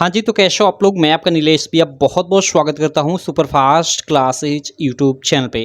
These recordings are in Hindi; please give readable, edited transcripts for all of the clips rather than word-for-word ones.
हाँ जी, तो कैसे हो आप लोग। मैं आपका नीलेश भी अब बहुत बहुत स्वागत करता हूँ सुपरफास्ट क्लासेज यूट्यूब चैनल पे।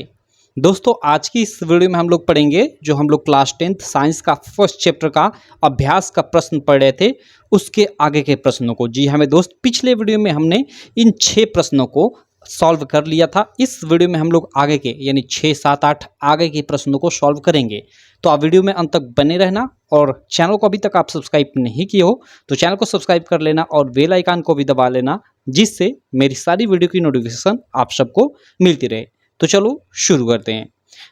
दोस्तों आज की इस वीडियो में हम लोग पढ़ेंगे जो हम लोग क्लास 10th साइंस का फर्स्ट चैप्टर का अभ्यास का प्रश्न पढ़ रहे थे उसके आगे के प्रश्नों को। जी हाँ मेरे दोस्त, पिछले वीडियो में हमने इन 6 प्रश्नों को सॉल्व कर लिया था। इस वीडियो में हम लोग आगे के यानी 6, 7, 8 आगे के प्रश्नों को सॉल्व करेंगे। तो आप वीडियो में अंत तक बने रहना और चैनल को अभी तक आप सब्सक्राइब नहीं किए हो तो चैनल को सब्सक्राइब कर लेना और बेल आइकन को भी दबा लेना, जिससे मेरी सारी वीडियो की नोटिफिकेशन आप सबको मिलती रहे। तो चलो शुरू करते हैं।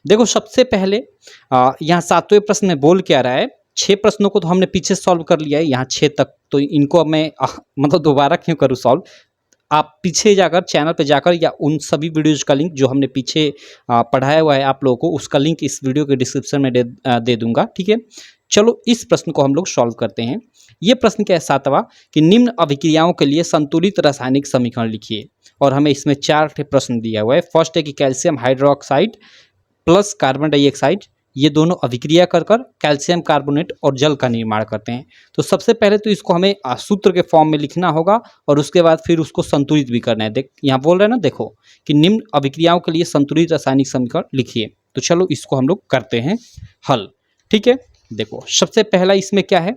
देखो सबसे पहले यहाँ 7वें प्रश्न में बोल क्या रहा है। 6 प्रश्नों को तो हमने पीछे सॉल्व कर लिया है यहाँ 6 तक, तो इनको अब मैं मतलब दोबारा क्यों करूँ सॉल्व। आप पीछे जाकर चैनल पे जाकर या उन सभी वीडियोज़ का लिंक जो हमने पीछे पढ़ाया हुआ है आप लोगों को, उसका लिंक इस वीडियो के डिस्क्रिप्शन में दे दूंगा, ठीक है। चलो इस प्रश्न को हम लोग सॉल्व करते हैं। ये प्रश्न क्या है 7वां कि निम्न अभिक्रियाओं के लिए संतुलित रासायनिक समीकरण लिखिए। और हमें इसमें 4 प्रश्न दिया हुआ है। फर्स्ट है कि calcium hydroxide plus carbon dioxide ये दोनों अभिक्रिया कर कर कैल्शियम कार्बोनेट और जल का निर्माण करते हैं। तो सबसे पहले तो इसको हमें सूत्र के फॉर्म में लिखना होगा और उसके बाद फिर उसको संतुलित भी करना है। देख यहाँ बोल रहे हैं ना, देखो कि निम्न अभिक्रियाओं के लिए संतुलित रासायनिक समीकरण लिखिए। तो चलो इसको हम लोग करते हैं हल, ठीक है। देखो सबसे पहला इसमें क्या है,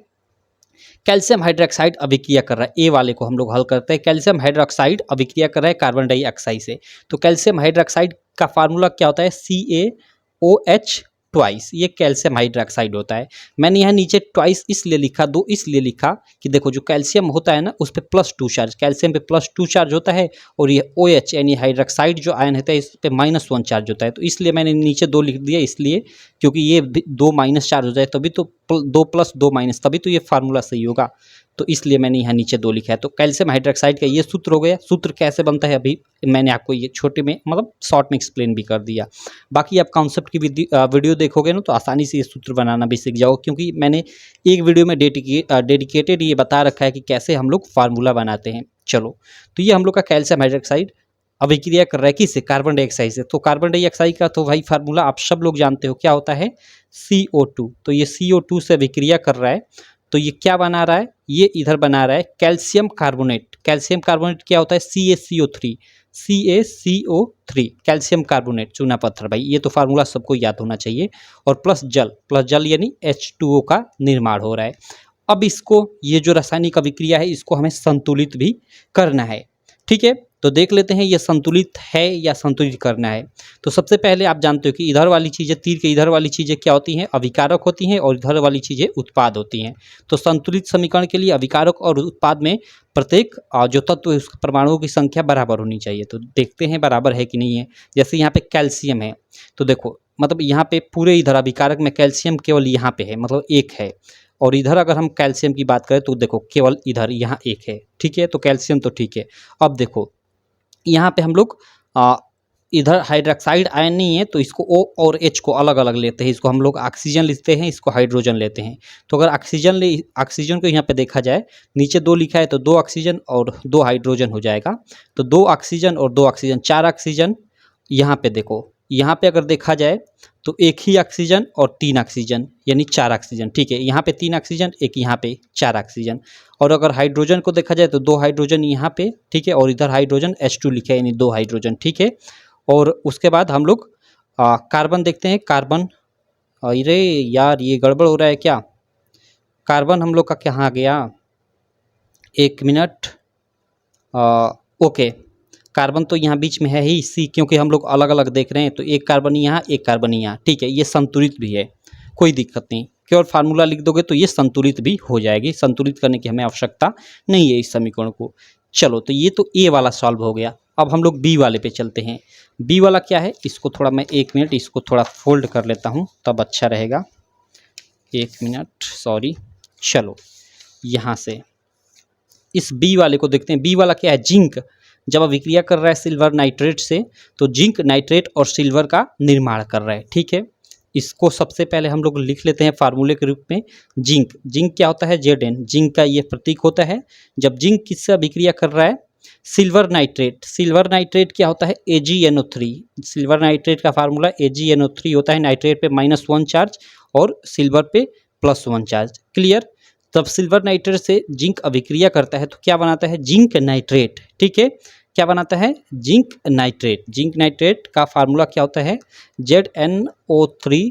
कैल्शियम हाइड्रोक्साइड अभिक्रिया कर रहा है। ए वाले को हम लोग हल करते हैं। कैल्शियम हाइड्रोक्साइड अभिक्रिया कर रहा है कार्बन डाइऑक्साइड से। तो कैल्शियम हाइड्रोक्साइड का फार्मूला क्या होता है, CaOH ट्वाइस। ये कैल्शियम हाइड्रोक्साइड होता है। मैंने यहाँ नीचे ट्वाइस इसलिए लिखा, 2 इसलिए लिखा कि देखो जो कैल्शियम होता है ना उस पर +2 चार्ज, कैल्शियम पे +2 चार्ज होता है और ये OH यानी हाइड्रोक्साइड जो आयन होता है इस पे -1 चार्ज होता है। तो इसलिए मैंने नीचे 2 लिख दिया, इसलिए क्योंकि ये 2 माइनस चार्ज हो जाए तभी तो 2 + 2 - तभी तो ये फार्मूला सही होगा। तो इसलिए मैंने यहाँ नीचे 2 लिखा है। तो कैल्शियम हाइड्रोक्साइड का ये सूत्र हो गया। सूत्र कैसे बनता है अभी मैंने आपको ये छोटे में मतलब शॉर्ट में एक्सप्लेन भी कर दिया। बाकी आप कॉन्सेप्ट की वीडियो देखोगे ना तो आसानी से ये सूत्र बनाना भी सीख जाओ, क्योंकि मैंने एक वीडियो में डेडिकेटेड ये बता रखा है कि कैसे हम लोग फार्मूला बनाते हैं। चलो तो ये हम लोग का कैल्शियम हाइड्रोक्साइड अभिक्रिया कर रहा है किससे, कार्बन डाइऑक्साइड से। तो कार्बन डाइऑक्साइड का तो भाई फार्मूला आप सब लोग जानते हो क्या होता है, CO2। तो ये CO2 से अभिक्रिया कर रहा है। तो ये क्या बना रहा है, ये इधर बना रहा है कैल्शियम कार्बोनेट। कैल्शियम कार्बोनेट क्या होता है, CaCO3 कैल्शियम कार्बोनेट चूना पत्थर। भाई ये तो फार्मूला सबको याद होना चाहिए। और प्लस जल यानी H2O का निर्माण हो रहा है। अब इसको ये जो रासायनिक अभिक्रिया है इसको हमें संतुलित भी करना है, ठीक है। तो देख लेते हैं ये संतुलित है या संतुलित करना है। तो सबसे पहले आप जानते हो कि इधर वाली चीज़ें, तीर के इधर वाली चीज़ें क्या होती हैं, अभिकारक होती हैं और इधर वाली चीज़ें उत्पाद होती हैं। तो संतुलित समीकरण के लिए अभिकारक और उत्पाद में प्रत्येक जो तत्व है उसके परमाणुओं की संख्या बराबर होनी चाहिए। तो देखते हैं बराबर है कि नहीं है। जैसे यहाँ पे कैल्शियम है तो देखो मतलब यहाँ पे पूरे इधर अभिकारक में कैल्शियम केवल यहाँ पे है, मतलब 1 है। और इधर अगर हम कैल्शियम की बात करें तो देखो केवल इधर यहाँ 1 है, ठीक है। तो कैल्शियम तो ठीक है। अब देखो यहाँ पे हम लोग इधर हाइड्रोक्साइड आयन नहीं है तो इसको O और H को अलग अलग लेते हैं। इसको हम लोग ऑक्सीजन लिखते हैं, इसको हाइड्रोजन लेते हैं। तो अगर ऑक्सीजन को यहाँ पे देखा जाए, नीचे 2 लिखा है तो 2 ऑक्सीजन और 2 हाइड्रोजन हो जाएगा। तो 2 ऑक्सीजन और 2 ऑक्सीजन 4 ऑक्सीजन। यहाँ पे देखो, यहाँ पे अगर देखा जाए तो 1 ही ऑक्सीजन और 3 ऑक्सीजन यानी 4 ऑक्सीजन, ठीक है। यहाँ पे 3 ऑक्सीजन, एक यहाँ पे 4 ऑक्सीजन। और अगर हाइड्रोजन को देखा जाए तो 2 हाइड्रोजन यहाँ पे, ठीक है। और इधर हाइड्रोजन H2 लिखा है यानी 2 हाइड्रोजन, ठीक है। और उसके बाद हम लोग कार्बन देखते हैं। कार्बन, अरे यार ये गड़बड़ हो रहा है क्या, कार्बन हम लोग का कहाँ गया, 1 मिनट। ओके, कार्बन तो यहाँ बीच में है ही सी, क्योंकि हम लोग अलग अलग देख रहे हैं। तो 1 कार्बन यहाँ, 1 कार्बन यहाँ, ठीक है। ये संतुलित भी है, कोई दिक्कत नहीं। केवल फार्मूला लिख दोगे तो ये संतुलित भी हो जाएगी। संतुलित करने की हमें आवश्यकता नहीं है इस समीकरण को। चलो तो ये तो ए वाला सॉल्व हो गया। अब हम लोग बी वाले पे चलते हैं। बी वाला क्या है, इसको थोड़ा मैं 1 मिनट इसको थोड़ा फोल्ड कर लेता हूँ तब अच्छा रहेगा। 1 मिनट, सॉरी। चलो यहाँ से इस बी वाले को देखते हैं। बी वाला क्या है, जिंक। जब अभिक्रिया कर रहा है सिल्वर नाइट्रेट से तो जिंक नाइट्रेट और सिल्वर का निर्माण कर रहा है, ठीक है। इसको सबसे पहले हम लोग लिख लेते हैं फार्मूले के रूप में। जिंक क्या होता है, Zn। जिंक का ये प्रतीक होता है। जब जिंक किससे अभिक्रिया कर रहा है, सिल्वर नाइट्रेट क्या होता है, AgNO3। सिल्वर नाइट्रेट का फार्मूला AgNO3 होता है। नाइट्रेट पे -1 चार्ज और सिल्वर पे +1 चार्ज, क्लियर। तब सिल्वर नाइट्रेट से जिंक अभिक्रिया करता है तो क्या बनाता है, जिंक नाइट्रेट। ठीक है, क्या बनाता है, जिंक नाइट्रेट। जिंक नाइट्रेट का फार्मूला क्या होता है, ZnO3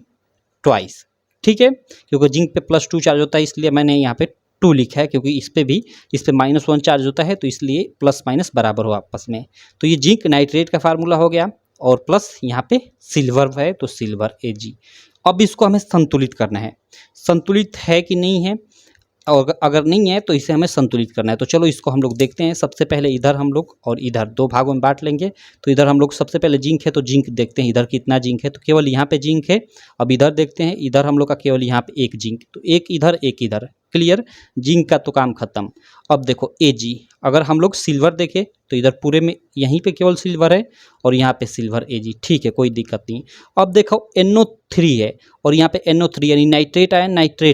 ट्वाइस। ठीक है, क्योंकि जिंक पे +2 चार्ज होता है इसलिए मैंने यहाँ पे 2 लिखा है, क्योंकि इस पे भी, इस पे -1 चार्ज होता है तो इसलिए प्लस माइनस बराबर हो आपस में। तो ये जिंक नाइट्रेट का फार्मूला हो गया, और प्लस यहाँ पे सिल्वर है तो सिल्वर Ag। अब इसको हमें संतुलित करना है, संतुलित है कि नहीं है, और अगर नहीं है तो इसे हमें संतुलित करना है। तो चलो इसको हम लोग देखते हैं। सबसे पहले इधर हम लोग और इधर दो भागों में बांट लेंगे। तो इधर हम लोग सबसे पहले जिंक है तो जिंक देखते हैं इधर कितना जिंक है, तो केवल यहाँ पे जिंक है। अब इधर देखते हैं, इधर हम लोग का केवल यहाँ पे एक जिंक, तो एक इधर, क्लियर, जिंक का तो काम खत्म। अब देखो Ag, अगर हम लोग सिल्वर देखें तो इधर पूरे में यहीं पे केवल सिल्वर है और यहाँ पे सिल्वर Ag, ठीक है, कोई दिक्कत नहीं। अब देखो NO3 है और यहाँ पे NO3 यानी नाइट्रेट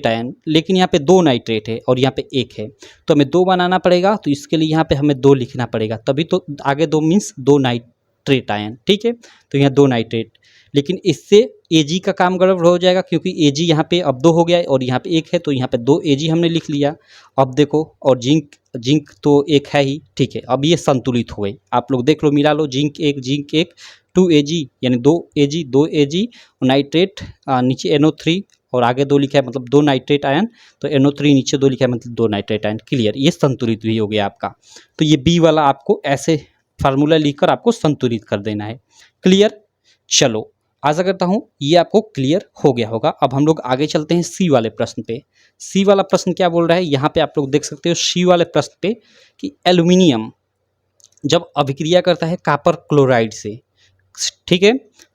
आयन, लेकिन यहाँ पे 2 नाइट्रेट है और यहाँ पे 1 है, तो हमें 2 बनाना पड़ेगा। तो इसके लिए यहाँ पे हमें 2 लिखना पड़ेगा, तभी तो आगे 2 मीन्स 2 नाइट्रेट आयन। ठीक है, तो यहाँ 2 नाइट्रेट, लेकिन इससे Ag का काम गड़बड़ हो जाएगा, क्योंकि Ag यहाँ पे अब 2 हो गया है और यहाँ पे 1 है, तो यहाँ पे 2 Ag हमने लिख लिया। अब देखो, और जिंक तो 1 है ही, ठीक है। अब ये संतुलित हुए, आप लोग देख लो, मिला लो, जिंक 1 2 Ag यानी 2 Ag और नाइट्रेट नीचे NO3 और आगे 2 लिखा है मतलब 2 नाइट्रेट आयन, तो NO3 नीचे 2 लिखा है मतलब 2 नाइट्रेट आयन, क्लियर, ये संतुलित भी हो गया आपका। तो ये बी वाला आपको ऐसे फार्मूला लिखकर आपको संतुलित कर देना है, क्लियर। चलो आशा करता हूँ ये आपको क्लियर हो गया होगा। अब हम लोग आगे चलते हैं सी वाले प्रश्न पे। सी वाला प्रश्न क्या बोल रहा है, यहाँ पे आप लोग देख सकते हो सी वाले प्रश्न पे कि एल्यूमिनियम जब अभिक्रिया करता है कॉपर क्लोराइड से, ठीक है,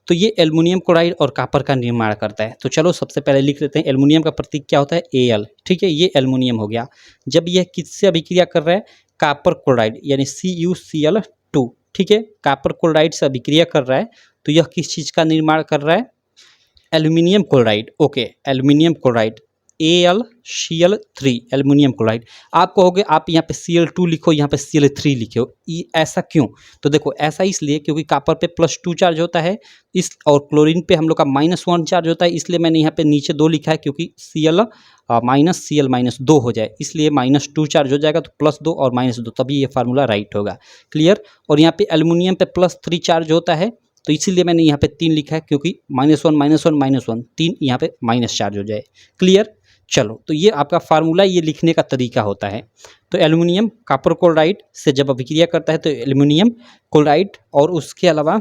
तो ये एल्युमिनियम क्लोराइड और कॉपर का निर्माण करता है। तो चलो सबसे पहले लिख लेते हैं, एल्युमिनियम का प्रतीक क्या होता है, Al, ठीक है, ये एल्युमिनियम हो गया। जब यह किससे अभिक्रिया कर रहा है, कॉपर क्लोराइड यानी CuCl2, ठीक है, कॉपर क्लोराइड से अभिक्रिया कर रहा है, तो यह किस चीज़ का निर्माण कर रहा है, aluminium chloride. Okay, aluminium chloride AlCl3 aluminium chloride. आप कहोगे आप यहाँ पे Cl2 लिखो, यहाँ पे Cl3 लिखो, ऐसा क्यों? तो देखो ऐसा इसलिए क्योंकि कॉपर पे +2 चार्ज होता है इस, और क्लोरीन पे हम लोग का -1 चार्ज होता है, इसलिए मैंने यहाँ पे नीचे 2 लिखा है, क्योंकि Cl -2 हो जाए, इसलिए -2 चार्ज हो जाएगा, तो +2 और -2, तभी ये फार्मूला राइट होगा, क्लियर। और यहाँ पे एल्युमिनियम पे +3 चार्ज होता है, तो इसीलिए मैंने यहाँ पे 3 लिखा है, क्योंकि -1 3 यहाँ पे माइनस चार्ज हो जाए, क्लियर। चलो, तो ये आपका फार्मूला, ये लिखने का तरीका होता है। तो एल्युमिनियम कॉपर क्लोराइड से जब अभिक्रिया करता है तो एल्युमिनियम क्लोराइड और उसके अलावा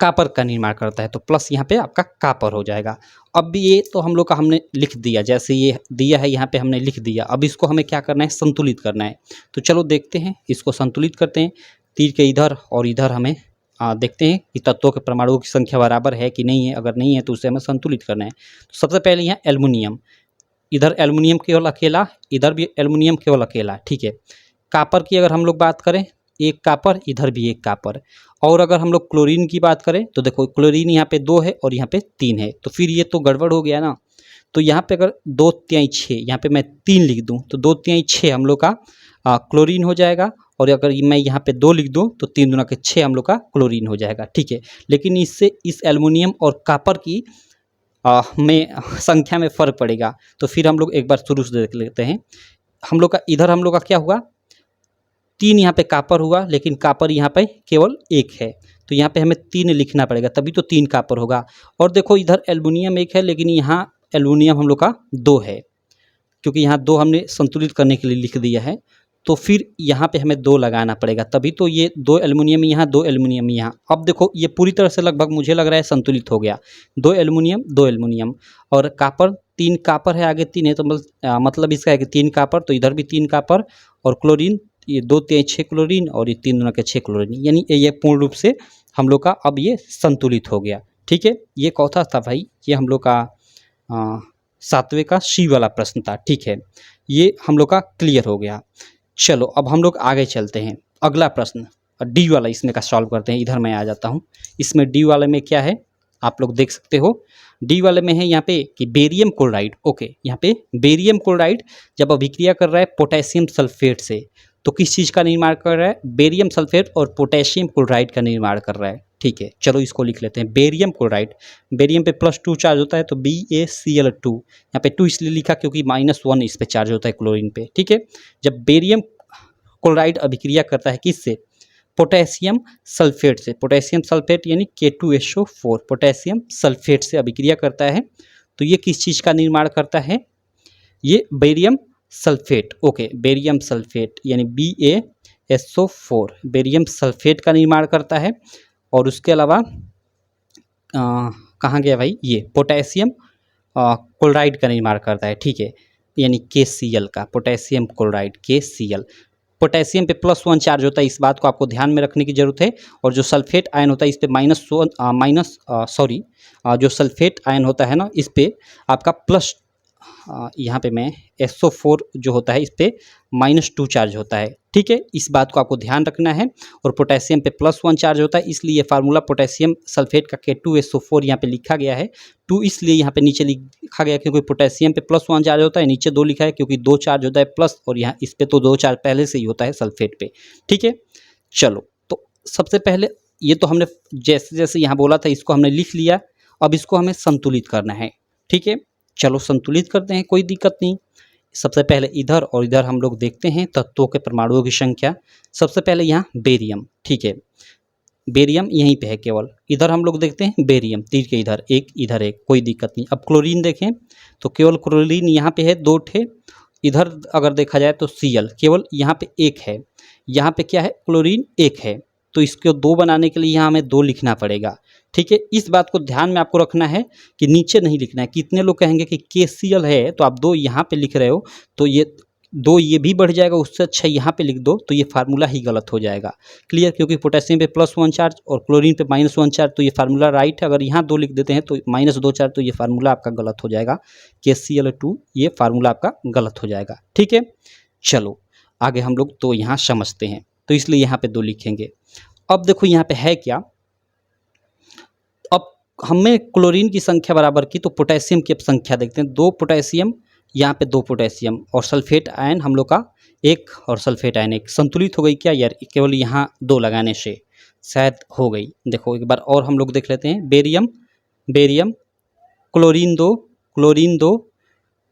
कॉपर का निर्माण करता है, तो प्लस यहाँ पे आपका कॉपर हो जाएगा। अब भी ये तो हम लोग का हमने लिख दिया, जैसे ये दिया है यहाँ पे हमने लिख दिया। अब इसको हमें क्या करना है, संतुलित करना है। तो चलो देखते हैं, इसको संतुलित करते हैं। तीर के इधर और इधर हमें देखते हैं कि तत्वों के परमाणुओं की संख्या बराबर है कि नहीं है। अगर नहीं है तो उसे हमें संतुलित करना है। तो सबसे पहले यहाँ एल्युमिनियम, इधर एल्युमिनियम केवल अकेला, इधर भी एल्युमिनियम केवल अकेला, ठीक है। कॉपर की अगर हम लोग बात करें, एक कॉपर, इधर भी एक कॉपर। और अगर हम लोग क्लोरीन की बात करें तो देखो क्लोरीन यहाँ पे 2 है और यहाँ पे 3 है, तो फिर ये तो गड़बड़ हो गया ना। तो यहाँ पे अगर 2 तिहाई 6, यहाँ पे मैं 3 लिख दूँ तो 2 तिहाई 6 हम लोग का क्लोरीन हो जाएगा, और अगर मैं यहाँ पे 2 लिख दूँ तो 3 दूना के 6 हम लोग का क्लोरीन हो जाएगा, ठीक है। लेकिन इससे इस एल्युमिनियम और कॉपर की में संख्या में फ़र्क पड़ेगा। तो फिर हम लोग एक बार शुरू से देख लेते हैं। हम लोग का इधर हम लोग का क्या हुआ, 3 यहाँ पे कॉपर हुआ, लेकिन कॉपर यहाँ पे केवल 1 है, तो यहाँ पे हमें 3 लिखना पड़ेगा, तभी तो 3 कॉपर होगा। और देखो इधर एल्युमिनियम 1 है, लेकिन यहाँ एल्युमिनियम हम लोग का 2 है, क्योंकि यहाँ 2 हमने संतुलित करने के लिए लिख दिया है। तो फिर यहाँ पे हमें 2 लगाना पड़ेगा, तभी तो ये 2 एल्युमिनियम यहाँ, 2 एल्युमिनियम यहाँ। अब देखो ये पूरी तरह से लगभग मुझे लग रहा है संतुलित हो गया। 2 एल्युमिनियम और कॉपर, 3 कॉपर है, आगे 3 है, तो मतलब इसका है कि 3 कॉपर, तो इधर भी 3 कॉपर, और क्लोरीन ये 2 तिहाई 6 क्लोरीन, और ये 3 दूना के 6 क्लोरीन, यानी ये पूर्ण रूप से हम लोग का अब ये संतुलित हो गया, ठीक है। ये कौथा था भाई, ये हम लोग का 7वें का सी वाला प्रश्न था, ठीक है। ये हम लोग का क्लियर हो गया। चलो अब हम लोग आगे चलते हैं। अगला प्रश्न डी वाला इसमें का सॉल्व करते हैं। इधर मैं आ जाता हूँ। इसमें डी वाले में क्या है आप लोग देख सकते हो। डी वाले में है यहाँ पे कि बेरियम क्लोराइड, ओके, यहाँ पे बेरियम क्लोराइड जब अभिक्रिया कर रहा है पोटेशियम सल्फेट से, तो किस चीज़ का निर्माण कर रहा है? बेरियम सल्फेट और पोटेशियम क्लोराइड का निर्माण कर रहा है। ठीक है, चलो इसको लिख लेते हैं। बेरियम क्लोराइड, बेरियम पे +2 चार्ज होता है तो BaCl2, यहाँ पे 2 इसलिए लिखा क्योंकि -1 इस पे चार्ज होता है क्लोरीन पे। ठीक है, जब बेरियम क्लोराइड अभिक्रिया करता है किससे? पोटेशियम सल्फेट से। पोटेशियम सल्फेट यानी K2SO4 पोटेशियम सल्फेट से अभिक्रिया करता है, तो ये किस चीज़ का निर्माण करता है? ये barium sulphate. Okay, barium sulphate यानी BaSO4 बेरियम सल्फेट का निर्माण करता है। और उसके अलावा कहाँ गया भाई? ये पोटेशियम क्लोराइड का निर्माण करता है। ठीक है, यानी KCl का, पोटेशियम क्लोराइड KCl। पोटेशियम पे +1 चार्ज होता है, इस बात को आपको ध्यान में रखने की जरूरत है। और जो सल्फेट आयन होता है इस पे जो सल्फेट आयन होता है ना, इस पे आपका प्लस, यहाँ पे मैं SO4 जो होता है इस पे -2 चार्ज होता है। ठीक है, इस बात को आपको ध्यान रखना है। और पोटेशियम पे +1 चार्ज होता है, इसलिए फार्मूला पोटेशियम सल्फेट का K2SO4 यहाँ पे लिखा गया है। 2 इसलिए यहाँ पे नीचे लिखा गया क्योंकि पोटेशियम पे +1 चार्ज होता है, नीचे 2 लिखा है क्योंकि 2 चार्ज होता है प्लस, और यहाँ इस पे तो 2 चार्ज पहले से ही होता है सल्फेट पे। ठीक है, चलो तो सबसे पहले ये तो हमने जैसे जैसे यहाँ बोला था इसको हमने लिख लिया। अब इसको हमें संतुलित करना है। ठीक है, चलो संतुलित करते हैं, कोई दिक्कत नहीं। सबसे पहले इधर और इधर हम लोग देखते हैं तत्वों के परमाणुओं की संख्या। सबसे पहले यहाँ बेरियम। ठीक है, बेरियम यहीं पे है केवल। इधर हम लोग देखते हैं बेरियम, तीर के इधर एक, कोई दिक्कत नहीं। अब क्लोरीन देखें तो केवल क्लोरीन यहाँ पे है 2 ठे। इधर अगर देखा जाए तो Cl केवल यहाँ पे 1 है। यहाँ पे क्या है? क्लोरीन 1 है, तो इसको 2 बनाने के लिए यहाँ हमें 2 लिखना पड़ेगा। ठीक है, इस बात को ध्यान में आपको रखना है कि नीचे नहीं लिखना है। कितने लोग कहेंगे कि KCl है तो आप 2 यहाँ पे लिख रहे हो, तो ये 2 ये भी बढ़ जाएगा, उससे अच्छा यहाँ पे लिख दो, तो ये फार्मूला ही गलत हो जाएगा। क्लियर? क्योंकि पोटेशियम पे +1 चार्ज और क्लोरीन पे -1 चार्ज, तो ये फार्मूला राइट है। अगर यहाँ 2 लिख देते हैं तो -2 चार्ज, तो ये फार्मूला आपका गलत हो जाएगा। KCl2 ये फार्मूला आपका गलत हो जाएगा। ठीक है, चलो आगे हम लोग तो यहाँ समझते हैं, तो इसलिए यहाँ पे 2 लिखेंगे। अब देखो यहाँ पे है क्या, अब हमें क्लोरीन की संख्या बराबर की, तो पोटेशियम की अब संख्या देखते हैं। 2 पोटेशियम, यहाँ पे 2 पोटेशियम, और सल्फेट आयन हम लोग का 1 और सल्फेट आयन 1। संतुलित हो गई क्या यार? केवल यहाँ 2 लगाने से शायद हो गई। देखो एक बार और हम लोग देख लेते हैं। बेरियम क्लोरीन 2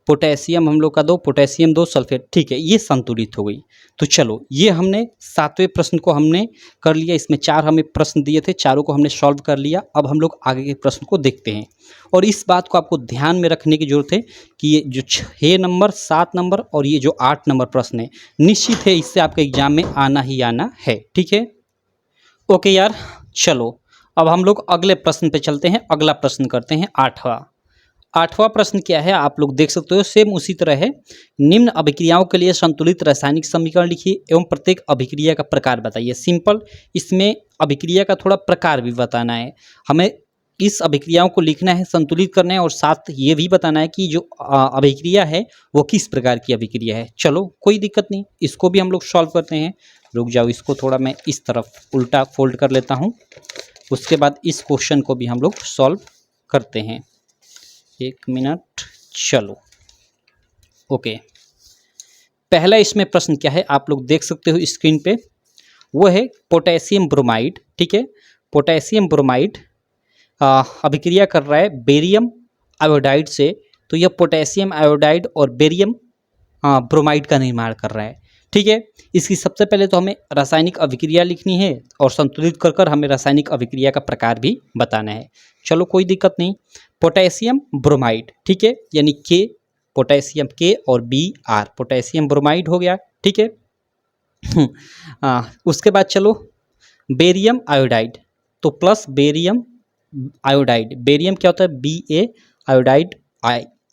पोटेशियम हम लोग का 2, पोटेशियम 2, सल्फेट। ठीक है, ये संतुलित हो गई। तो चलो ये हमने 7वें प्रश्न को हमने कर लिया। इसमें 4 हमें प्रश्न दिए थे, चारों को हमने सॉल्व कर लिया। अब हम लोग आगे के प्रश्न को देखते हैं। और इस बात को आपको ध्यान में रखने की जरूरत है कि ये जो 6 नंबर, 7 नंबर और ये जो 8 नंबर प्रश्न है, निश्चित है इससे आपके एग्जाम में आना ही आना है। ठीक है, ओके यार, चलो अब हम लोग अगले प्रश्न पे चलते हैं। अगला प्रश्न करते हैं 8वां प्रश्न क्या है आप लोग देख सकते हो, सेम उसी तरह है। निम्न अभिक्रियाओं के लिए संतुलित रासायनिक समीकरण लिखिए एवं प्रत्येक अभिक्रिया का प्रकार बताइए। सिंपल, इसमें अभिक्रिया का थोड़ा प्रकार भी बताना है हमें। इस अभिक्रियाओं को लिखना है, संतुलित करना है, और साथ ये भी बताना है कि जो अभिक्रिया है वो किस प्रकार की अभिक्रिया है। चलो कोई दिक्कत नहीं, इसको भी हम लोग सॉल्व करते हैं। रुक जाओ, इसको थोड़ा मैं इस तरफ उल्टा फोल्ड कर लेता हूँ, उसके बाद इस क्वेश्चन को भी हम लोग सॉल्व करते हैं। 1 मिनट, चलो ओके। पहला इसमें प्रश्न क्या है आप लोग देख सकते हो स्क्रीन पे, वो है पोटेशियम ब्रोमाइड। ठीक है, पोटेशियम ब्रोमाइड अभिक्रिया कर रहा है बेरियम आयोडाइड से, तो यह पोटेशियम आयोडाइड और बेरियम ब्रोमाइड का निर्माण कर रहा है। ठीक है, इसकी सबसे पहले तो हमें रासायनिक अभिक्रिया लिखनी है और संतुलित कर कर हमें रासायनिक अभिक्रिया का प्रकार भी बताना है। चलो कोई दिक्कत नहीं। पोटेशियम ब्रोमाइड, ठीक है, यानी के, पोटेशियम के और Br, पोटेशियम ब्रोमाइड हो गया। ठीक है, उसके बाद चलो बेरियम आयोडाइड, तो प्लस बेरियम आयोडाइड। बेरियम क्या होता है? Ba आयोडाइड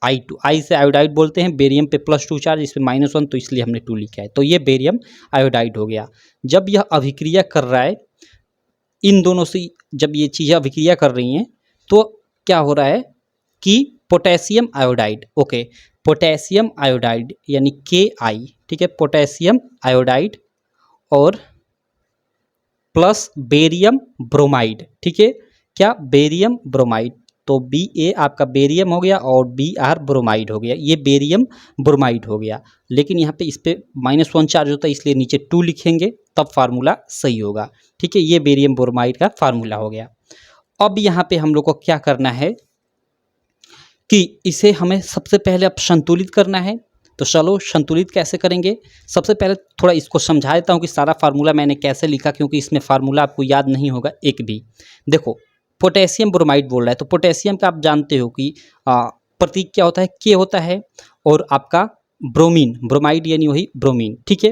I2, आई से आयोडाइड बोलते हैं। बेरियम पे +2 चार्ज, इस पे -1, तो इसलिए हमने 2 लिखा है। तो ये बेरियम आयोडाइड हो गया। जब यह अभिक्रिया कर रहा है इन दोनों से, जब ये चीज़ें अभिक्रिया कर रही हैं तो क्या हो रहा है कि potassium iodide, okay, potassium iodide यानी Ki, ठीक है, पोटेशियम आयोडाइड और प्लस बेरियम ब्रोमाइड। ठीक है, क्या? बेरियम ब्रोमाइड, तो Ba आपका बेरियम हो गया और Br ब्रोमाइड हो गया, ये बेरियम ब्रोमाइड हो गया। लेकिन यहाँ पे इस पे -1 चार्ज होता है इसलिए नीचे 2 लिखेंगे तब फार्मूला सही होगा। ठीक है, ये बेरियम ब्रोमाइड का फार्मूला हो गया। अब यहाँ पे हम लोग को क्या करना है कि इसे हमें सबसे पहले अब संतुलित करना है। तो चलो संतुलित कैसे करेंगे, सबसे पहले थोड़ा इसको समझा देता हूँ कि सारा फार्मूला मैंने कैसे लिखा, क्योंकि इसमें फार्मूला आपको याद नहीं होगा एक भी। देखो पोटेशियम ब्रोमाइड बोल रहा है, तो पोटेशियम का आप जानते हो कि प्रतीक क्या होता है, के होता है, और आपका ब्रोमीन, ब्रोमाइड यानी वही ब्रोमीन। ठीक है,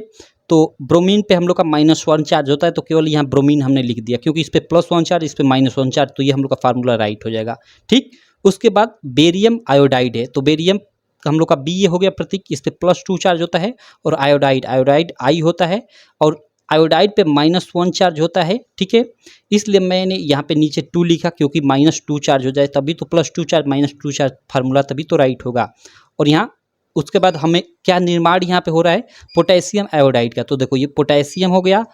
तो ब्रोमीन पे हम लोग का -1 चार्ज होता है, तो केवल यहाँ ब्रोमीन हमने लिख दिया, क्योंकि इस पर +1 चार्ज, इस पर -1 चार्ज, तो ये हम लोग का फार्मूला राइट हो जाएगा। ठीक, उसके बाद बेरियम आयोडाइड है, तो बेरियम हम लोग का Ba हो गया प्रतीक, इस पे +2 चार्ज होता है, और आयोडाइड, आयोडाइड I होता है, और आयोडाइड पे -1 चार्ज होता है। ठीक है, इसलिए मैंने यहाँ पे नीचे 2 लिखा, क्योंकि -2 चार्ज हो जाए तभी तो +2 चार्ज -2 चार्ज फार्मूला तभी तो राइट होगा। और यहाँ उसके बाद हमें क्या निर्माण यहाँ पे हो रहा है, पोटेशियम आयोडाइड का। तो देखो ये पोटेशियम हो गया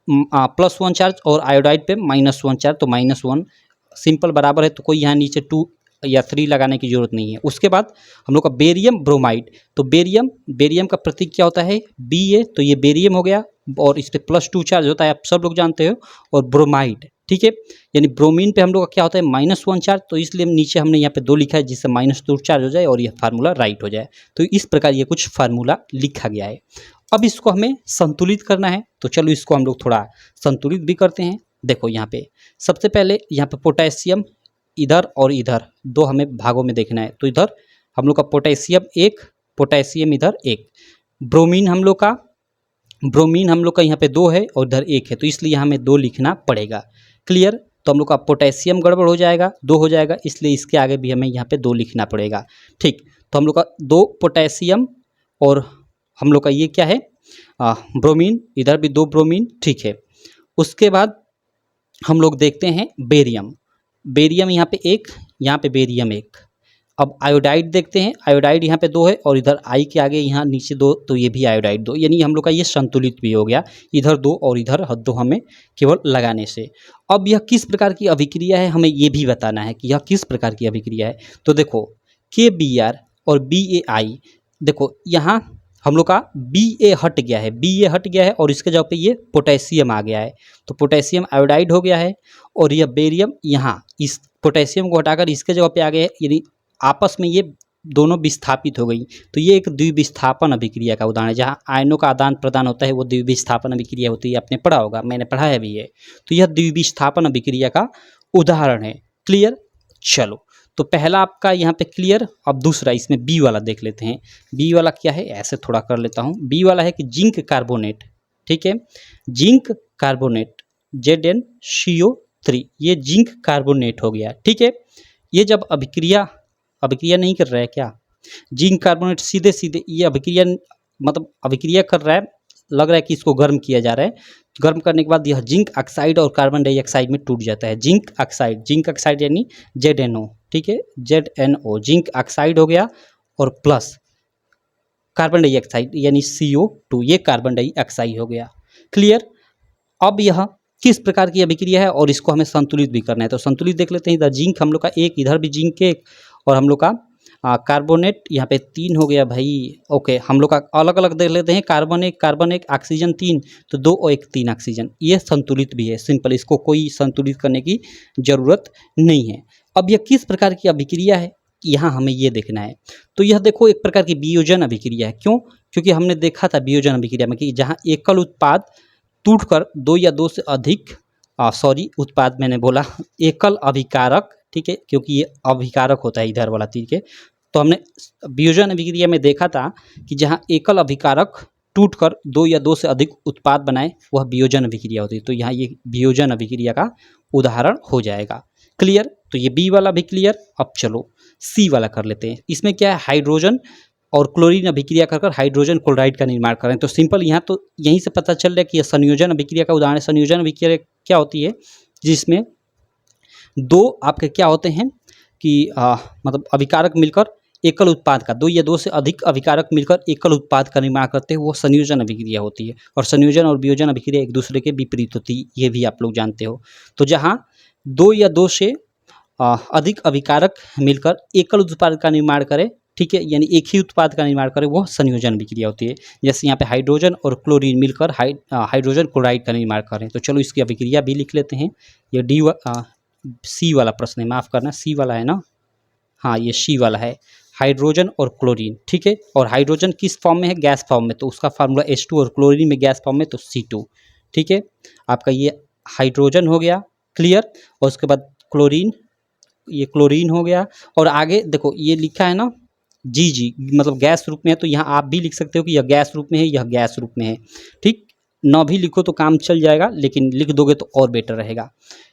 +1 चार्ज, और आयोडाइड पे -1 चार्ज, तो -1 सिंपल बराबर है, तो कोई यहाँ नीचे 2 या 3 लगाने की जरूरत नहीं है। उसके बाद हम लोग का बेरियम ब्रोमाइड, तो बेरियम का प्रतीक क्या होता है, Ba, तो ये बेरियम हो गया, और इस पे +2 चार्ज होता है, आप सब लोग जानते हो, और ब्रोमाइड। ठीक है, यानी ब्रोमीन पे हम लोग का क्या होता है, -1 चार्ज, तो इसलिए नीचे हमने यहाँ पे 2 लिखा है, जिससे -2 चार्ज हो जाए और यह फार्मूला राइट हो जाए। तो इस प्रकार ये कुछ फार्मूला लिखा गया है। अब इसको हमें संतुलित करना है, तो चलो इसको हम लोग थोड़ा संतुलित भी करते हैं। देखो यहाँ पे सबसे पहले यहाँ पे पोटेशियम इधर और इधर 2 हमें भागों में देखना है, तो इधर हम लोग का पोटेशियम 1, पोटेशियम इधर 1, ब्रोमीन हम लोग का यहाँ पे 2 है और इधर 1 है, तो इसलिए हमें 2 लिखना पड़ेगा। क्लियर, तो हम लोग का पोटेशियम गड़बड़ हो जाएगा, 2 हो जाएगा, इसलिए इसके आगे भी हमें यहाँ पे 2 लिखना पड़ेगा। ठीक, तो हम लोग का 2 पोटेशियम, और हम लोग का ये क्या है ब्रोमीन, इधर भी 2 ब्रोमीन। ठीक है, उसके बाद हम लोग देखते हैं बेरियम यहाँ पे 1, यहाँ पे बेरियम 1। अब आयोडाइड देखते हैं, आयोडाइड यहाँ पे 2 है, और इधर I के आगे यहाँ नीचे 2, तो ये भी आयोडाइड 2, यानी हम लोग का ये संतुलित भी हो गया, इधर 2 और इधर 2 हमें केवल लगाने से। अब यह किस प्रकार की अभिक्रिया है, हमें ये भी बताना है कि यह किस प्रकार की अभिक्रिया है। तो देखो KBr और BaI, देखो यहाँ हम लोग का Ba हट गया है, और इसके जगह पे ये पोटेशियम आ गया है, तो पोटेशियम आयोडाइड हो गया है, और यह बेरियम यहाँ इस पोटेशियम को हटाकर इसके जगह पे आ गया है, यानी आपस में ये दोनों विस्थापित हो गई। तो ये एक द्विविस्थापन अभिक्रिया का उदाहरण है, जहाँ आयनों का आदान प्रदान होता है, वो द्विविस्थापन अभिक्रिया होती है, आपने पढ़ा होगा, मैंने पढ़ाया भी है। तो यह द्विविस्थापन अभिक्रिया का उदाहरण है। क्लियर, चलो तो पहला आपका यहाँ पे क्लियर। अब दूसरा इसमें बी वाला देख लेते हैं। बी वाला क्या है, ऐसे थोड़ा कर लेता हूँ। बी वाला है कि जिंक कार्बोनेट, ठीक है, जिंक कार्बोनेट ZnCO3, ये जिंक कार्बोनेट हो गया। ठीक है, ये जब अभिक्रिया नहीं कर रहा है क्या, जिंक कार्बोनेट सीधे सीधे ये अभिक्रिया मतलब अभिक्रिया कर रहा है, लग रहा है कि इसको गर्म किया जा रहा है। गर्म करने के बाद यह जिंक ऑक्साइड और कार्बन डाइऑक्साइड में टूट जाता है। जिंक ऑक्साइड यानी ZnO, ठीक है, ZnO जिंक ऑक्साइड हो गया, और प्लस कार्बन डाइऑक्साइड यानी CO2, ये कार्बन डाइऑक्साइड हो गया। क्लियर, अब यह किस प्रकार की अभिक्रिया है और इसको हमें संतुलित भी करना है, तो संतुलित देख लेते हैं। इधर जिंक हम लोग का 1, इधर भी जिंक 1, और हम लोग का कार्बोनेट यहाँ पे 3 हो गया भाई। ओके, हम लोग का अलग अलग देख लेते हैं। कार्बन 1 ऑक्सीजन 3, तो 2 और 1 3 ऑक्सीजन, ये संतुलित भी है। सिंपल, इसको कोई संतुलित करने की जरूरत नहीं है। अब यह किस प्रकार की अभिक्रिया है, यहाँ हमें ये देखना है। तो यह देखो एक प्रकार की वियोजन अभिक्रिया है। क्यों? क्योंकि हमने देखा था वियोजन अभिक्रिया में कि जहाँ एकल उत्पाद टूटकर 2 या 2 से अधिक उत्पाद मैंने बोला एकल अभिकारक, ठीक है, क्योंकि ये अभिकारक होता है इधर वाला, ठीक है। तो हमने वियोजन अभिक्रिया में देखा था कि जहाँ एकल अभिकारक टूटकर 2 या 2 से अधिक उत्पाद बनाए, वह वियोजन अभिक्रिया होती है। तो यहाँ ये वियोजन अभिक्रिया का उदाहरण हो जाएगा। क्लियर, तो ये बी वाला भी क्लियर। अब चलो सी वाला कर लेते हैं। इसमें क्या है, हाइड्रोजन और क्लोरीन अभिक्रिया कर हाइड्रोजन क्लोराइड का निर्माण करें। तो सिंपल, यहाँ तो यहीं से पता चल रहा है कि यह संयोजन अभिक्रिया का उदाहरण है। संयोजन अभिक्रिया क्या होती है, जिसमें 2 आपके क्या होते हैं कि मतलब अभिकारक मिलकर एकल उत्पाद का, 2 या 2 से अधिक अभिकारक मिलकर एकल उत्पाद का निर्माण करते हैं, वो संयोजन अभिक्रिया होती है। और संयोजन और वियोजन अभिक्रिया एक दूसरे के विपरीत होती है, ये भी आप लोग जानते हो। तो जहाँ 2 या 2 से अधिक अभिकारक मिलकर एकल उत्पाद का निर्माण करे, ठीक है, यानी एक ही उत्पाद का निर्माण करे, वह संयोजन अभिक्रिया होती है। जैसे यहाँ पे हाइड्रोजन और क्लोरीन मिलकर हाइड्रोजन क्लोराइड का निर्माण करें। तो चलो इसकी अभिक्रिया भी लिख लेते हैं। ये सी वाला प्रश्न है, माफ़ करना, सी वाला है ना, हाँ ये सी वाला है, हाइड्रोजन और क्लोरीन, ठीक है। और हाइड्रोजन किस फॉर्म में है? गैस फॉर्म में, तो उसका फार्मूला H2, और क्लोरीन में गैस फॉर्म में तो C2, ठीक है। आपका ये हाइड्रोजन हो गया, क्लियर। और उसके बाद क्लोरीन, ये क्लोरीन हो गया। और आगे देखो ये लिखा है ना जी मतलब गैस रूप में है, तो यहाँ आप भी लिख सकते हो कि यह गैस रूप में है, यह गैस रूप में है, ठीक। न भी लिखो तो काम चल जाएगा, लेकिन लिख दोगे तो और बेटर रहेगा।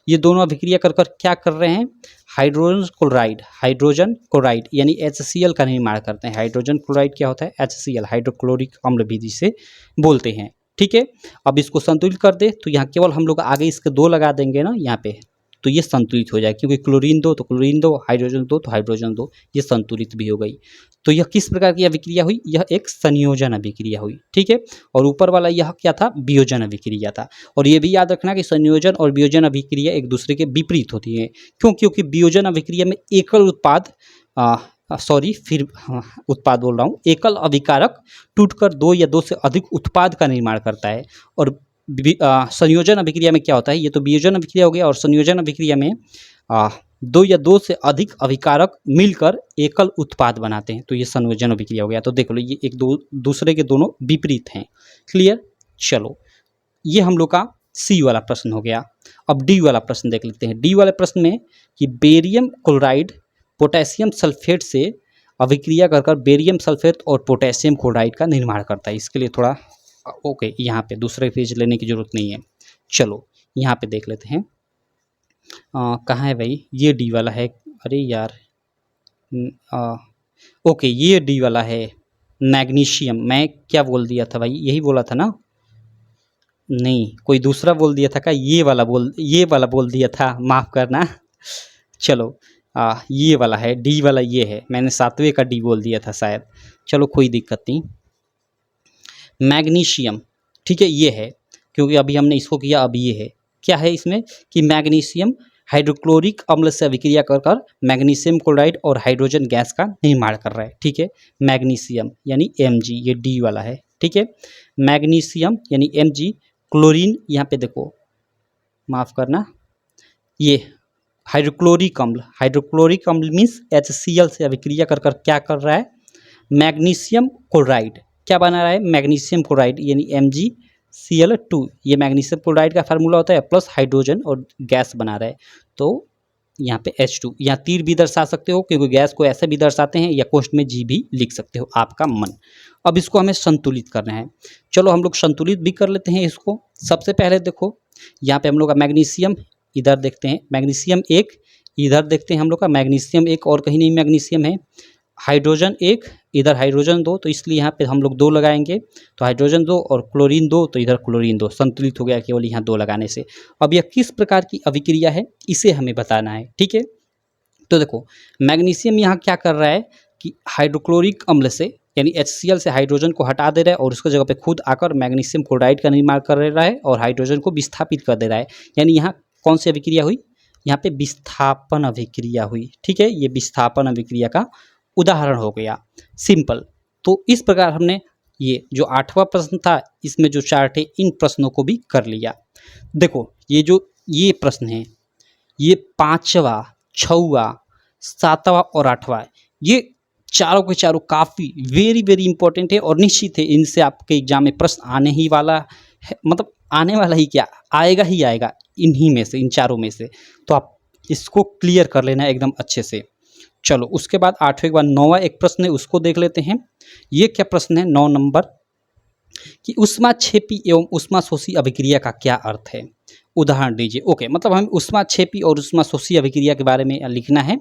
ये दोनों अभिक्रिया कर क्या कर रहे हैं? हाइड्रोजन क्लोराइड यानी HCl का निर्माण करते हैं। हाइड्रोजन क्लोराइड क्या होता है? HCl, हाइड्रोक्लोरिक अम्ल भी जिसे बोलते हैं, ठीक है। अब इसको संतुलित कर दे तो यहाँ केवल हम लोग आगे इसके 2 लगा देंगे ना यहाँ पे, तो ये संतुलित हो जाए, क्योंकि क्लोरीन 2 तो क्लोरीन 2, हाइड्रोजन 2 तो हाइड्रोजन 2, ये संतुलित भी हो गई। तो यह किस प्रकार की अभिक्रिया हुई? यह एक संयोजन अभिक्रिया हुई, ठीक है। और ऊपर वाला यह क्या था? वियोजन अभिक्रिया था। और ये भी याद रखना कि संयोजन और वियोजन अभिक्रिया एक दूसरे के विपरीत होती है। क्यों? क्योंकि वियोजन अभिक्रिया में एकल उत्पाद उत्पाद बोल रहा हूँ, एकल अभिकारक टूटकर 2 या 2 से अधिक उत्पाद का निर्माण करता है। और संयोजन अभिक्रिया में क्या होता है? ये तो वियोजन अभिक्रिया हो गया, और संयोजन अभिक्रिया में 2 या 2 से अधिक अभिकारक मिलकर एकल उत्पाद बनाते हैं, तो ये संयोजन अभिक्रिया हो गया। तो देख लो ये एक दूसरे के दोनों विपरीत हैं, क्लियर। चलो ये हम लोग का सी वाला प्रश्न हो गया। अब डी वाला प्रश्न देख लेते हैं। डी वाले प्रश्न में कि बेरियम क्लोराइड पोटेशियम सल्फेट से अभिक्रिया कर बेरियम सल्फेट और पोटेशियम क्लोराइड का निर्माण करता है। इसके लिए थोड़ा ओके, यहाँ पे दूसरे पेज लेने की जरूरत नहीं है। चलो यहाँ पे देख लेते हैं, कहाँ है भाई? ये डी वाला है, अरे यार, ओके ये डी वाला है, मैग्नीशियम। मैं क्या बोल दिया था भाई? यही बोला था ना? नहीं, कोई दूसरा बोल दिया था क्या? ये वाला बोल दिया था, माफ़ करना। चलो ये वाला है, डी वाला ये है, मैंने 7वें का डी बोल दिया था शायद। चलो कोई दिक्कत नहीं, मैग्नीशियम, ठीक है, ये है, क्योंकि अभी हमने इसको किया, अब ये है। क्या है इसमें कि मैग्नीशियम हाइड्रोक्लोरिक अम्ल से अभिक्रिया कर मैग्नीशियम क्लोराइड और हाइड्रोजन गैस का निर्माण कर रहा है, ठीक है। मैग्नीशियम यानी Mg, ये डी वाला है, ठीक है। मैग्नीशियम यानी Mg, क्लोरीन यहाँ पे देखो, माफ़ करना, ये हाइड्रोक्लोरिक अम्ल मीन्स HCl से अभिक्रिया कर क्या कर रहा है? मैग्नीशियम क्लोराइड क्या बना रहा है? मैग्नीशियम क्लोराइड यानी MgCl2, ये मैग्नीशियम क्लोराइड का फार्मूला होता है, प्लस हाइड्रोजन और गैस बना रहा है। तो यहाँ पे H2, यहाँ तीर भी दर्शा सकते हो, क्योंकि गैस को ऐसे भी दर्शाते हैं, या कोष्ठ में G भी लिख सकते हो, आपका मन। अब इसको हमें संतुलित करना है। चलो हम लोग संतुलित भी कर लेते हैं इसको। सबसे पहले देखो यहाँ पे हम लोग का मैग्नीशियम, इधर देखते हैं मैग्नीशियम 1, इधर देखते हैं हम लोग का मैग्नीशियम 1, और कहीं नहीं मैग्नीशियम है। हाइड्रोजन 1, इधर हाइड्रोजन 2, तो इसलिए यहाँ पे हम लोग 2 लगाएंगे, तो हाइड्रोजन 2 और क्लोरीन 2, तो इधर क्लोरीन 2, संतुलित हो गया केवल यहाँ 2 लगाने से। अब यह किस प्रकार की अभिक्रिया है, इसे हमें बताना है, ठीक है। तो देखो मैग्नीशियम यहाँ क्या कर रहा है कि हाइड्रोक्लोरिक अम्ल से यानी HCl से हाइड्रोजन को हटा दे रहा है, और उसकी जगह पे खुद आकर मैग्नीशियम क्लोराइड का निर्माण कर रहा है, और हाइड्रोजन को विस्थापित कर दे रहा है। यानी यहाँ कौन सी अभिक्रिया हुई? यहाँ पे विस्थापन अभिक्रिया हुई, ठीक है। ये विस्थापन अभिक्रिया का उदाहरण हो गया, सिंपल। तो इस प्रकार हमने ये जो 8वां प्रश्न था, इसमें जो चार्ट है, इन प्रश्नों को भी कर लिया। देखो ये प्रश्न है, ये 5वां, 6वां, 7वां और 8वां, ये चारों के चारों काफ़ी वेरी इंपॉर्टेंट है, और निश्चित है इनसे आपके एग्जाम में प्रश्न आने ही वाला है, मतलब आने वाला ही क्या, आएगा ही आएगा, इन्हीं में से, इन चारों में से। तो आप इसको क्लियर कर लेना एकदम अच्छे से। चलो उसके बाद 8वें के बाद 9वां एक प्रश्न है, उसको देख लेते हैं। ये क्या प्रश्न है 9 नंबर, कि ऊष्माक्षेपी एवं ऊष्माशोषी अभिक्रिया का क्या अर्थ है? उदाहरण दीजिए। ओके, मतलब हमें ऊष्माक्षेपी और ऊष्माशोषी अभिक्रिया के बारे में लिखना है,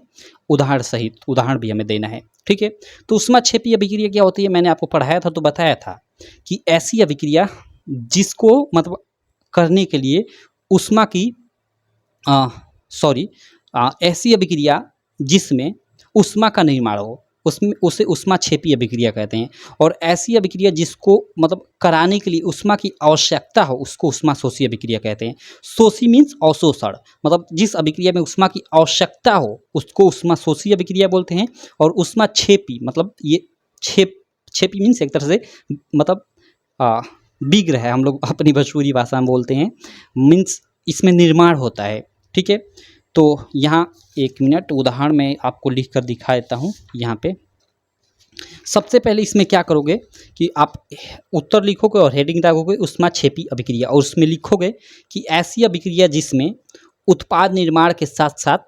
उदाहरण सहित, उदाहरण भी हमें देना है, ठीक है। तो ऊष्माक्षेपी अभिक्रिया क्या होती है? मैंने आपको पढ़ाया था तो बताया था कि ऐसी अभिक्रिया जिसको मतलब करने के लिए ऊष्मा की ऐसी अभिक्रिया जिसमें ऊष्मा का निर्माण हो, उसमें उसे ऊष्माक्षेपी अभिक्रिया कहते हैं। और ऐसी अभिक्रिया जिसको मतलब कराने के लिए ऊष्मा की आवश्यकता हो उसको ऊष्माशोषी अभिक्रिया कहते हैं। शोषी मीन्स अवशोषण, मतलब जिस अभिक्रिया में ऊष्मा की आवश्यकता हो उसको ऊष्माशोषी अभिक्रिया बोलते हैं। और ऊष्माक्षेपी मतलब ये छेपी मीन्स एक तरह से मतलब बिग्र है, हम लोग अपनी भोजपुरी भाषा में बोलते हैं, मीन्स इसमें निर्माण होता है। ठीक है, तो यहाँ एक मिनट उदाहरण मैं आपको लिख कर दिखा देता हूँ। यहाँ पे सबसे पहले इसमें क्या करोगे कि आप उत्तर लिखोगे और हेडिंग डालोगे ऊष्माक्षेपी अभिक्रिया, और उसमें लिखोगे कि ऐसी अभिक्रिया जिसमें उत्पाद निर्माण के साथ साथ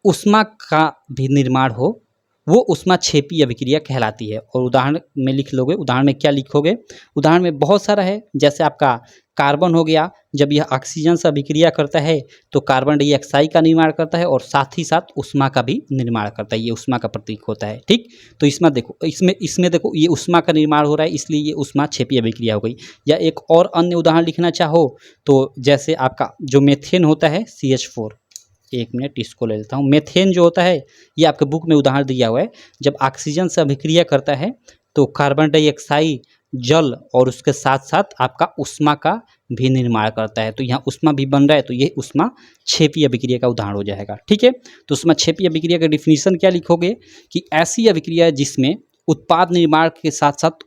ऊष्मा का भी निर्माण हो वो ऊष्माक्षेपी अभिक्रिया कहलाती है। और उदाहरण में लिख लोगे, उदाहरण में क्या लिखोगे, उदाहरण में बहुत सारा है, जैसे आपका कार्बन हो गया, जब यह ऑक्सीजन से अभिक्रिया करता है तो कार्बन डाइऑक्साइड का निर्माण करता है और साथ ही साथ ऊष्मा का भी निर्माण करता है, ये ऊष्मा का प्रतीक होता है। ठीक, तो इसमें देखो, इसमें देखो ये ऊष्मा का निर्माण हो रहा है, इसलिए ये ऊष्माक्षेपी अभिक्रिया हो गई। या एक और अन्य उदाहरण लिखना चाहो तो जैसे आपका जो मेथेन होता है CH4, एक मिनट इसको ले लेता हूँ। मेथेन जो होता है ये आपके बुक में उदाहरण दिया हुआ है, जब ऑक्सीजन से अभिक्रिया करता है तो कार्बन डाइऑक्साइड, जल और उसके साथ साथ आपका ऊष्मा का भी निर्माण करता है, तो यहाँ ऊष्मा भी बन रहा है, तो ये ऊष्माक्षेपी अभिक्रिया का उदाहरण हो जाएगा। ठीक है, तो ऊष्माक्षेपी अभिक्रिया का डिफिनीशन क्या लिखोगे कि ऐसी अभिक्रिया है जिसमें उत्पाद निर्माण के साथ साथ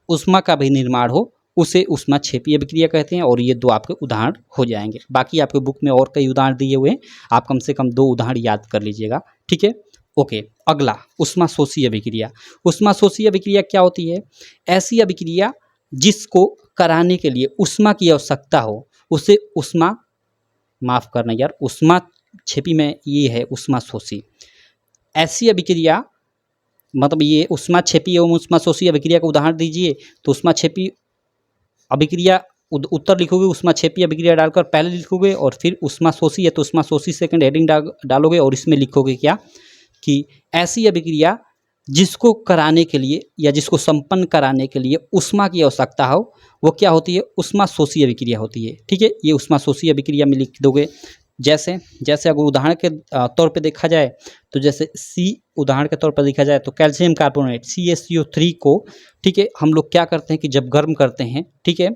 ऊष्मा का भी निर्माण हो उसे ऊष्माक्षेपी अभिक्रिया कहते हैं। और ये दो आपके उदाहरण हो जाएंगे। बाकी आपके बुक में और कई उदाहरण दिए हुए हैं, आप कम से कम 2 उदाहरण याद कर लीजिएगा। ठीक है, ओके। अगला ऊष्माशोषी अभिक्रिया। ऊष्माशोषी अभिक्रिया क्या होती है? ऐसी अभिक्रिया जिसको कराने के लिए ऊष्मा की आवश्यकता हो उसे ऊष्माक्षेपी में ये है ऊष्माशोषी। ऐसी अभिक्रिया मतलब ये ऊष्माक्षेपी एवं ऊष्माशोषी अभिक्रिया का उदाहरण दीजिए, तो ऊष्माक्षेपी अभिक्रिया उत्तर लिखोगे, ऊष्माक्षेपी अभिक्रिया डालकर पहले लिखोगे और फिर ऊष्माशोषी है तो ऊष्माशोषी सेकंड हेडिंग डालोगे और इसमें लिखोगे क्या कि ऐसी अभिक्रिया जिसको कराने के लिए या जिसको संपन्न कराने के लिए ऊष्मा की आवश्यकता हो वो क्या होती है? ऊष्माशोषी अभिक्रिया होती है। ठीक है, ये ऊष्माशोषी अभिक्रिया में लिख दोगे। जैसे अगर उदाहरण के तौर पे देखा जाए तो जैसे उदाहरण के तौर पर देखा जाए तो कैल्शियम कार्बोनेट CaCO3 को, ठीक है, हम लोग क्या करते हैं कि जब गर्म करते हैं, ठीक है,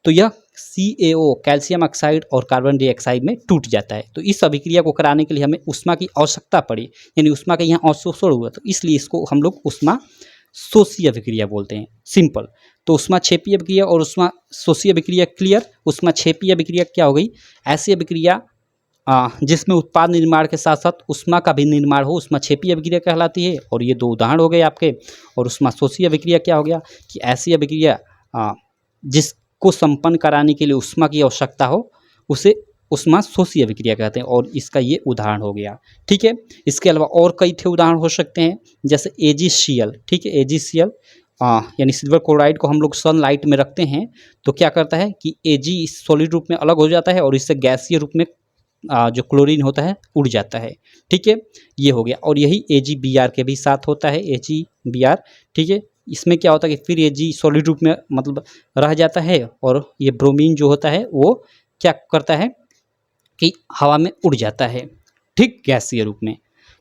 तो यह CaO कैल्शियम ऑक्साइड और कार्बन डाइऑक्साइड में टूट जाता है। तो इस अभिक्रिया को कराने के लिए हमें ऊष्मा की आवश्यकता पड़ी, यानी ऊष्मा का यहाँ अवशोषण हुआ, तो इसलिए इसको हम लोग ऊष्माशोषी अभिक्रिया बोलते हैं। सिंपल। तो ऊष्माक्षेपी अभिक्रिया और ऊष्माशोषी अभिक्रिया क्लियर। ऊष्माक्षेपी अभिक्रिया क्या हो गई? ऐसी अभिक्रिया जिसमें उत्पाद निर्माण के साथ साथ ऊष्मा का भी निर्माण हो ऊष्माक्षेपी अभिक्रिया कहलाती है। और ये 2 उदाहरण हो गए आपके। और ऊष्माशोषी अभिक्रिया क्या हो गया कि ऐसी अभिक्रिया जिसको संपन्न कराने के लिए ऊष्मा की आवश्यकता हो उसे ऊष्माशोषी अभिक्रिया कहते हैं, और इसका ये उदाहरण हो गया। ठीक है, इसके अलावा और कई थे उदाहरण हो सकते हैं, जैसे AgCl। ठीक है, AgCl यानी सिल्वर क्लोराइड को हम लोग सनलाइट में रखते हैं तो क्या करता है कि Ag इस सॉलिड रूप में अलग हो जाता है और इससे गैसीय रूप में जो क्लोरीन होता है उड़ जाता है। ठीक है, ये हो गया। और यही AgBr के भी साथ होता है, AgBr। ठीक है, इसमें क्या होता है कि फिर Ag सॉलिड रूप में मतलब रह जाता है और ये ब्रोमीन जो होता है वो क्या करता है कि हवा में उड़ जाता है, ठीक, गैसीय रूप में।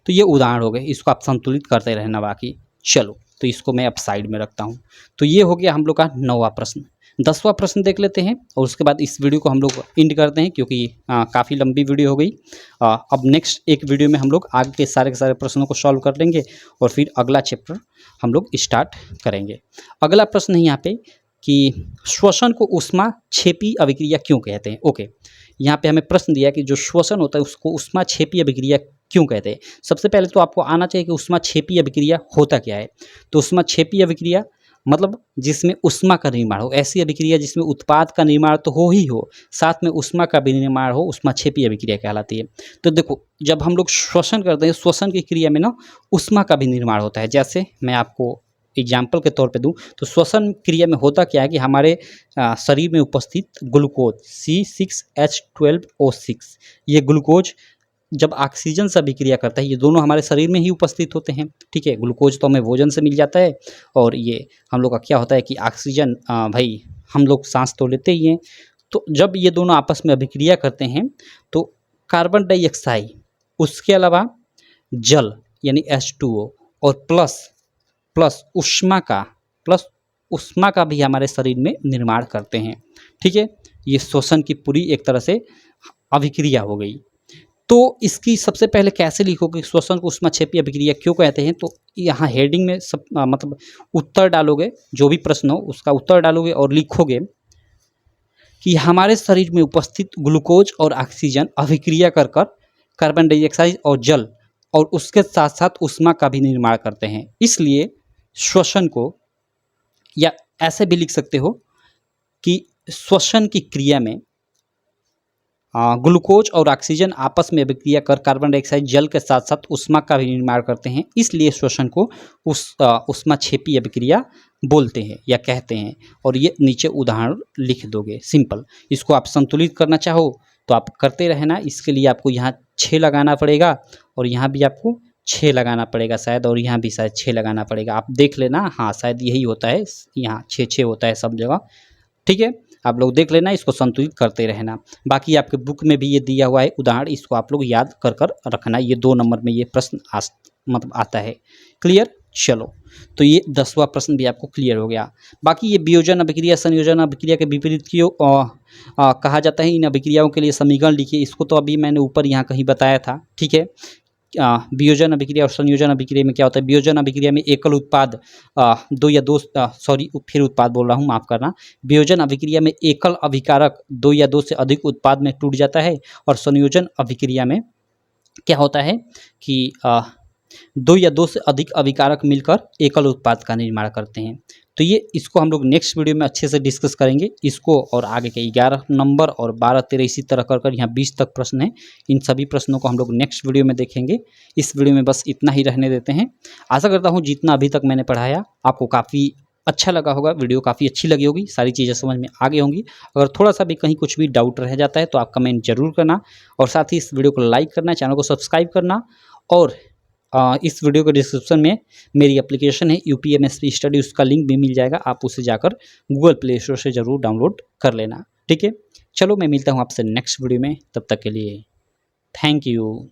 तो ये उदाहरण हो गए, इसको आप संतुलित करते रहना। बाकी चलो, तो इसको मैं अब साइड में रखता हूँ। तो ये हो गया हम लोग का 9वां प्रश्न। 10वां प्रश्न देख लेते हैं और उसके बाद इस वीडियो को हम लोग एंड करते हैं, क्योंकि काफ़ी लंबी वीडियो हो गई। अब नेक्स्ट एक वीडियो में हम लोग आगे के सारे प्रश्नों को सॉल्व कर लेंगे और फिर अगला चैप्टर हम लोग स्टार्ट करेंगे। अगला प्रश्न है यहाँ पे कि श्वसन को ऊष्माक्षेपी अभिक्रिया क्यों कहते हैं? ओके, यहाँ पे हमें प्रश्न दिया कि जो श्वसन होता है उसको ऊष्माक्षेपी अभिक्रिया क्यों कहते हैं। सबसे पहले तो आपको आना चाहिए कि ऊष्माक्षेपी अभिक्रिया होता क्या है। तो ऊष्माक्षेपी अभिक्रिया मतलब जिसमें ऊष्मा का निर्माण हो, ऐसी अभिक्रिया जिसमें उत्पाद का निर्माण तो हो ही हो, साथ में ऊष्मा का भी निर्माण हो, ऊष्माक्षेपी अभिक्रिया कहलाती है। तो देखो, जब हम लोग श्वसन करते हैं, श्वसन की क्रिया में ना ऊष्मा का भी निर्माण होता है। जैसे मैं आपको एग्जाम्पल के तौर पे दूं तो श्वसन क्रिया में होता क्या है कि हमारे शरीर में उपस्थित ग्लूकोज C6H12O6, ये ग्लूकोज जब ऑक्सीजन से अभिक्रिया करता है, ये दोनों हमारे शरीर में ही उपस्थित होते हैं। ठीक है, ग्लूकोज तो हमें भोजन से मिल जाता है और ये हम लोग का क्या होता है कि ऑक्सीजन भाई हम लोग सांस तो लेते ही हैं। तो जब ये दोनों आपस में अभिक्रिया करते हैं तो कार्बन डाइऑक्साइड, उसके अलावा जल यानी H2O और प्लस प्लस ऊष्मा का भी हमारे शरीर में निर्माण करते हैं। ठीक है, ये श्वसन की पूरी एक तरह से अभिक्रिया हो गई। तो इसकी सबसे पहले कैसे लिखोगे, श्वसन को ऊष्माक्षेपी अभिक्रिया क्यों कहते हैं, तो यहाँ हेडिंग में सब मतलब उत्तर डालोगे, जो भी प्रश्न हो उसका उत्तर डालोगे और लिखोगे कि हमारे शरीर में उपस्थित ग्लूकोज और ऑक्सीजन अभिक्रिया कर कर कार्बन डाइऑक्साइड और जल और उसके साथ साथ ऊष्मा का भी निर्माण करते हैं। इसलिए श्वसन को, या ऐसे भी लिख सकते हो कि श्वसन की क्रिया में ग्लूकोज और ऑक्सीजन आपस में अभिक्रिया कर कार्बन डाइऑक्साइड जल के साथ साथ ऊष्मा का भी निर्माण करते हैं। इसलिए श्वसन को ऊष्माक्षेपी अभिक्रिया बोलते हैं या कहते हैं। और ये नीचे उदाहरण लिख दोगे, सिंपल। इसको आप संतुलित करना चाहो तो आप करते रहना। इसके लिए आपको यहाँ 6 लगाना पड़ेगा और यहाँ भी आपको 6 लगाना पड़ेगा शायद, और यहाँ भी शायद 6 लगाना पड़ेगा। आप देख लेना, हाँ शायद यही होता है, यहाँ 6 होता है सब जगह। ठीक है, आप लोग देख लेना, इसको संतुलित करते रहना। बाकी आपके बुक में भी ये दिया हुआ है उदाहरण, इसको आप लोग याद कर कर रखना। ये 2 नंबर में ये प्रश्न मतलब आता है। क्लियर? चलो, तो ये 10वां प्रश्न भी आपको क्लियर हो गया। बाकी ये वियोजन अभिक्रिया संयोजन अभिक्रिया के विपरीत क्यों कहा जाता है, इन अभिक्रियाओं के लिए समीकरण लिखिए। इसको तो अभी मैंने ऊपर यहाँ कहीं बताया था। ठीक है, वियोजन अभिक्रिया और संयोजन अभिक्रिया में क्या होता है। वियोजन अभिक्रिया में एकल उत्पाद 2 या 2 फिर उत्पाद बोल रहा हूँ, माफ़ करना। वियोजन अभिक्रिया में एकल अभिकारक 2 या 2 से अधिक उत्पाद में टूट जाता है, और संयोजन अभिक्रिया में क्या होता है कि 2 या 2 से अधिक अभिकारक मिलकर एकल उत्पाद का निर्माण करते हैं। तो ये इसको हम लोग नेक्स्ट वीडियो में अच्छे से डिस्कस करेंगे, इसको और आगे के 11 नंबर और 12, 13 इसी तरह कर यहाँ 20 तक प्रश्न है। इन सभी प्रश्नों को हम लोग नेक्स्ट वीडियो में देखेंगे। इस वीडियो में बस इतना ही रहने देते हैं। आशा करता हूँ जितना अभी तक मैंने पढ़ाया आपको काफ़ी अच्छा लगा होगा, वीडियो काफ़ी अच्छी लगी होगी, सारी चीज़ें समझ में आ गई होंगी। अगर थोड़ा सा भी कहीं कुछ भी डाउट रह जाता है तो आप कमेंट जरूर करना, और साथ ही इस वीडियो को लाइक करना, चैनल को सब्सक्राइब करना। और इस वीडियो के डिस्क्रिप्शन में मेरी एप्लीकेशन है यूपीएमएसपी स्टडी, उसका लिंक भी मिल जाएगा। आप उसे जाकर गूगल प्ले स्टोर से ज़रूर डाउनलोड कर लेना। ठीक है, चलो मैं मिलता हूँ आपसे नेक्स्ट वीडियो में, तब तक के लिए थैंक यू।